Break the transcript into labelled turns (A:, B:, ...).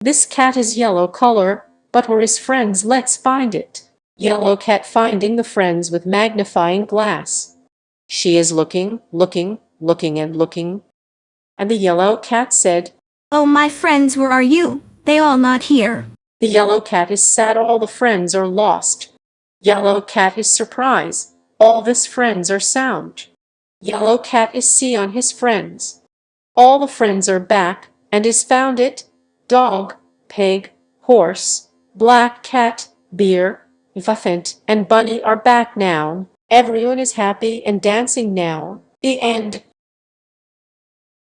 A: This cat is yellow color, but where is friends? Let's find it. Yellow cat finding the friends with magnifying glass. She is looking, looking, looking and looking. And the yellow cat said,
B: "Oh, my friends, where are you? They all not here."
A: The yellow cat is sad, all the friends are lost. Yellow cat is surprised, all his friends are sound. Yellow cat is see on his friends. All the friends are back, and is found it, dog, pig, horse, black cat, bear, elephant, and bunny are back now. Everyone is happy and dancing now. The end.